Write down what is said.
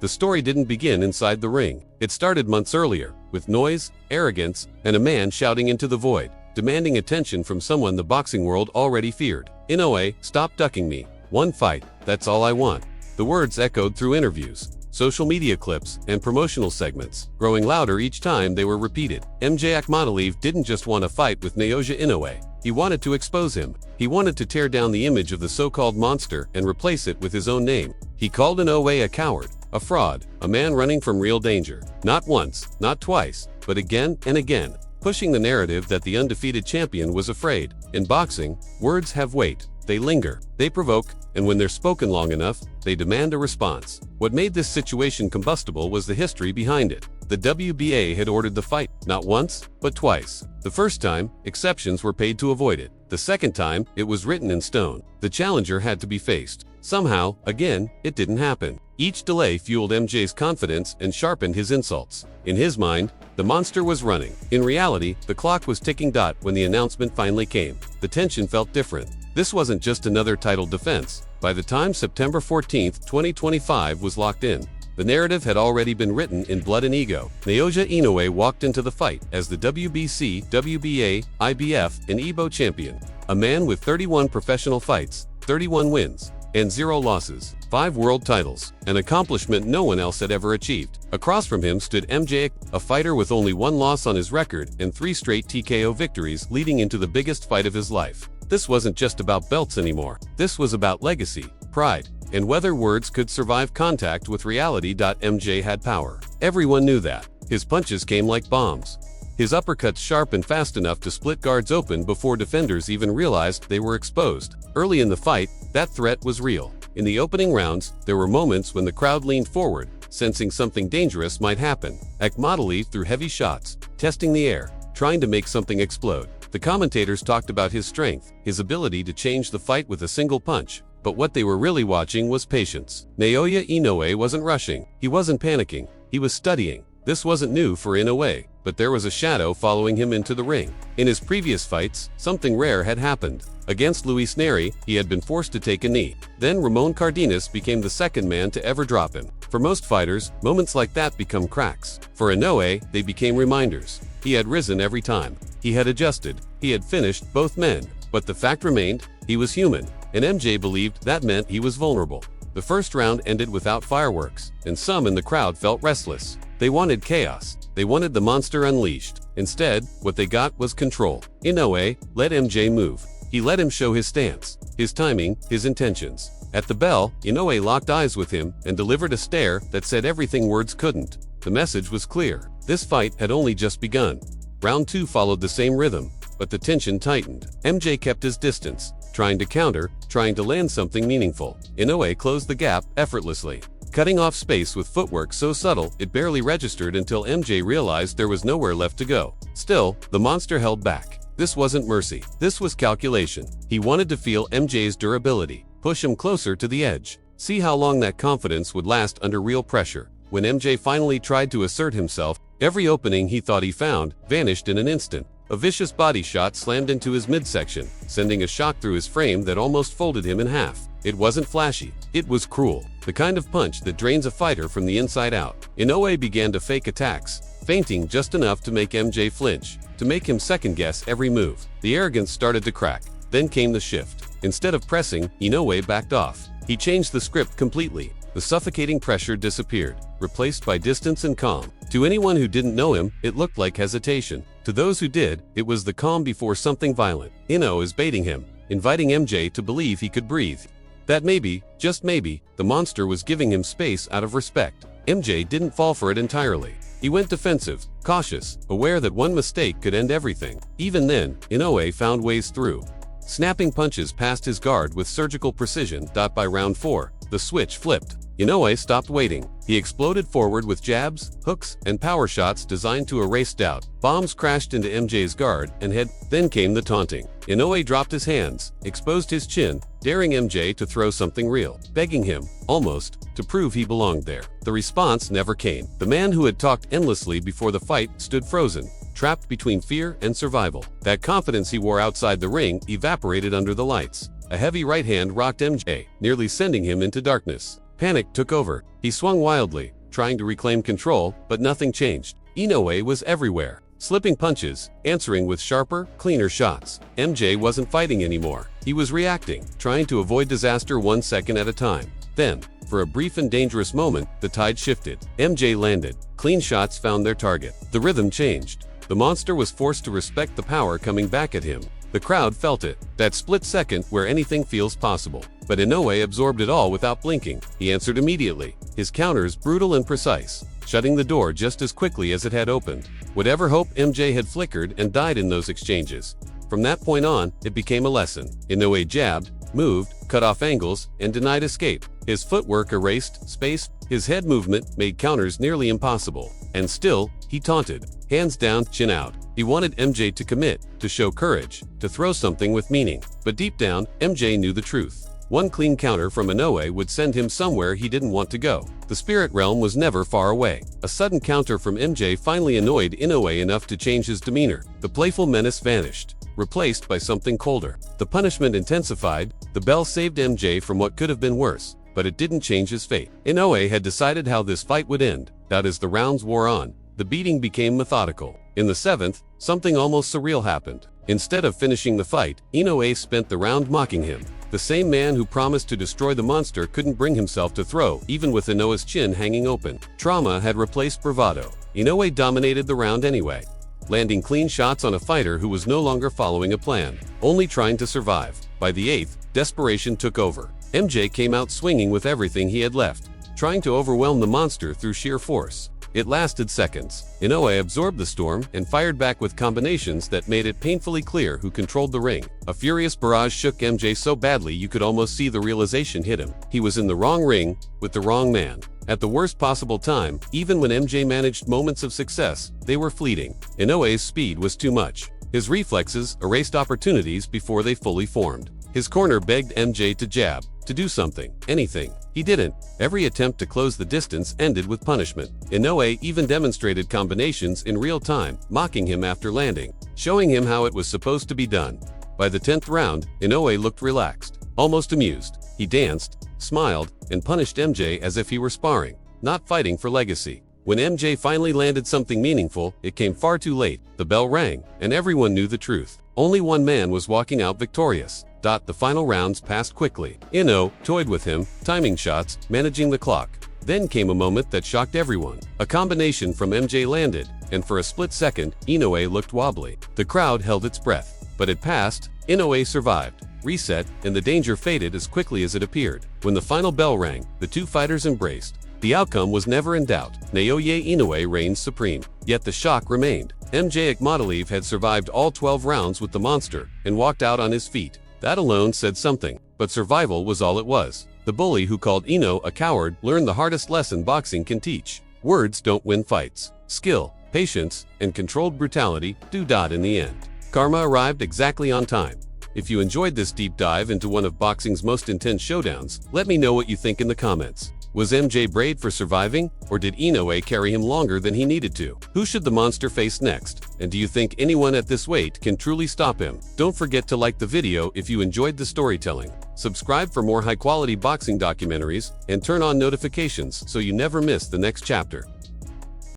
the story didn't begin inside the ring. It started months earlier, with noise, arrogance, and a man shouting into the void, demanding attention from someone the boxing world already feared. "Inoue, stop ducking me. One fight, that's all I want." The words echoed through interviews, social media clips, and promotional segments, growing louder each time they were repeated. MJ Akhmadaliev didn't just want to fight with Naoya Inoue. He wanted to expose him. He wanted to tear down the image of the so-called monster and replace it with his own name. He called Inoue a coward, a fraud, a man running from real danger. Not once, not twice, but again and again, pushing the narrative that the undefeated champion was afraid. In boxing, words have weight. They linger, they provoke, and when they're spoken long enough, they demand a response. What made this situation combustible was the history behind it. The WBA had ordered the fight, not once, but twice. The first time, exceptions were paid to avoid it. The second time, it was written in stone. The challenger had to be faced. Somehow, again, it didn't happen. Each delay fueled MJ's confidence and sharpened his insults. In his mind, the monster was running. In reality, the clock was ticking. When the announcement finally came, the tension felt different. This wasn't just another title defense. By the time September 14, 2025 was locked in, the narrative had already been written in blood and ego. Naoya Inoue walked into the fight as the WBC, WBA, IBF, and EBO champion, a man with 31 professional fights, 31 wins, and 0 losses, 5 world titles, an accomplishment no one else had ever achieved. Across from him stood MJ, a fighter with only 1 loss on his record and 3 straight TKO victories leading into the biggest fight of his life. This wasn't just about belts anymore. This was about legacy, pride, and whether words could survive contact with reality. MJ had power. Everyone knew that. His punches came like bombs. His uppercuts sharp and fast enough to split guards open before defenders even realized they were exposed. Early in the fight, that threat was real. In the opening rounds, there were moments when the crowd leaned forward, sensing something dangerous might happen. Akhmadaliev threw heavy shots, testing the air, trying to make something explode. The commentators talked about his strength, his ability to change the fight with a single punch. But what they were really watching was patience. Naoya Inoue wasn't rushing. He wasn't panicking. He was studying. This wasn't new for Inoue, but there was a shadow following him into the ring. In his previous fights, something rare had happened. Against Luis Neri, he had been forced to take a knee. Then Ramon Cardenas became the second man to ever drop him. For most fighters, moments like that become cracks. For Inoue, they became reminders. He had risen every time. He had adjusted. He had finished both men. But the fact remained, he was human, and MJ believed that meant he was vulnerable. The first round ended without fireworks, and some in the crowd felt restless. They wanted chaos. They wanted the monster unleashed. Instead, what they got was control. Inoue let MJ move. He let him show his stance, his timing, his intentions. At the bell, Inoue locked eyes with him and delivered a stare that said everything words couldn't. The message was clear. This fight had only just begun. Round 2 followed the same rhythm, but the tension tightened. MJ kept his distance, trying to counter, trying to land something meaningful. Inoue closed the gap effortlessly, cutting off space with footwork so subtle it barely registered until MJ realized there was nowhere left to go. Still, the monster held back. This wasn't mercy. This was calculation. He wanted to feel MJ's durability, push him closer to the edge, see how long that confidence would last under real pressure. When MJ finally tried to assert himself, every opening he thought he found vanished in an instant. A vicious body shot slammed into his midsection, sending a shock through his frame that almost folded him in half. It wasn't flashy. It was cruel. The kind of punch that drains a fighter from the inside out. Inoue began to fake attacks, feinting just enough to make MJ flinch, to make him second-guess every move. The arrogance started to crack. Then came the shift. Instead of pressing, Inoue backed off. He changed the script completely. The suffocating pressure disappeared, replaced by distance and calm. To anyone who didn't know him, it looked like hesitation. To those who did, it was the calm before something violent. Inoue is baiting him, inviting MJ to believe he could breathe. That maybe, just maybe, the monster was giving him space out of respect. MJ didn't fall for it entirely. He went defensive, cautious, aware that one mistake could end everything. Even then, Inoue found ways through, snapping punches past his guard with surgical precision. By round 4, the switch flipped. Inoue stopped waiting. He exploded forward with jabs, hooks, and power shots designed to erase doubt. Bombs crashed into MJ's guard and head. Then came the taunting. Inoue dropped his hands, exposed his chin, daring MJ to throw something real, begging him, almost, to prove he belonged there. The response never came. The man who had talked endlessly before the fight stood frozen, trapped between fear and survival. That confidence he wore outside the ring evaporated under the lights. A heavy right hand rocked MJ, nearly sending him into darkness. Panic took over. He swung wildly, trying to reclaim control, but nothing changed. Inoue was everywhere, slipping punches, answering with sharper, cleaner shots. MJ wasn't fighting anymore. He was reacting, trying to avoid disaster 1 second at a time. Then, for a brief and dangerous moment, the tide shifted. MJ landed. Clean shots found their target. The rhythm changed. The monster was forced to respect the power coming back at him. The crowd felt it, that split second where anything feels possible. But Inoue absorbed it all without blinking. He answered immediately, his counters brutal and precise, shutting the door just as quickly as it had opened. Whatever hope MJ had flickered and died in those exchanges. From that point on, it became a lesson. Inoue jabbed, moved, cut off angles, and denied escape. His footwork erased space. His head movement made counters nearly impossible. And still, he taunted. Hands down, chin out. He wanted MJ to commit, to show courage, to throw something with meaning. But deep down, MJ knew the truth. One clean counter from Inoue would send him somewhere he didn't want to go. The spirit realm was never far away. A sudden counter from MJ finally annoyed Inoue enough to change his demeanor. The playful menace vanished, replaced by something colder. The punishment intensified. The bell saved MJ from what could have been worse, but it didn't change his fate. Inoue had decided how this fight would end. That as the rounds wore on, the beating became methodical. In the 7th, something almost surreal happened. Instead of finishing the fight, Inoue spent the round mocking him. The same man who promised to destroy the monster couldn't bring himself to throw, even with Inoue's chin hanging open. Trauma had replaced bravado. Inoue dominated the round anyway, landing clean shots on a fighter who was no longer following a plan, only trying to survive. By the 8th, desperation took over. MJ came out swinging with everything he had left, trying to overwhelm the monster through sheer force. It lasted seconds. Inoue absorbed the storm and fired back with combinations that made it painfully clear who controlled the ring. A furious barrage shook MJ so badly you could almost see the realization hit him. He was in the wrong ring, with the wrong man, at the worst possible time. Even when MJ managed moments of success, they were fleeting. Inoue's speed was too much. His reflexes erased opportunities before they fully formed. His corner begged MJ to jab, to do something, anything. He didn't. Every attempt to close the distance ended with punishment. Inoue even demonstrated combinations in real time, mocking him after landing, showing him how it was supposed to be done. By the 10th round, Inoue looked relaxed, almost amused. He danced, smiled, and punished MJ as if he were sparring, not fighting for legacy. When MJ finally landed something meaningful, it came far too late. The bell rang, and everyone knew the truth. Only one man was walking out victorious. The final rounds passed quickly. Inoue toyed with him, timing shots, managing the clock. Then came a moment that shocked everyone. A combination from MJ landed, and for a split second, Inoue looked wobbly. The crowd held its breath. But it passed. Inoue survived, reset, and the danger faded as quickly as it appeared. When the final bell rang, the two fighters embraced. The outcome was never in doubt. Naoya Inoue reigned supreme. Yet the shock remained. MJ Akhmataliv had survived all 12 rounds with the monster and walked out on his feet. That alone said something, but survival was all it was. The bully who called Inoue a coward learned the hardest lesson boxing can teach. Words don't win fights. Skill, patience, and controlled brutality do. In the end, karma arrived exactly on time. If you enjoyed this deep dive into one of boxing's most intense showdowns, let me know what you think in the comments. Was MJ brave for surviving, or did Inoue carry him longer than he needed to? Who should the monster face next? And do you think anyone at this weight can truly stop him? Don't forget to like the video if you enjoyed the storytelling. Subscribe for more high-quality boxing documentaries, and turn on notifications so you never miss the next chapter.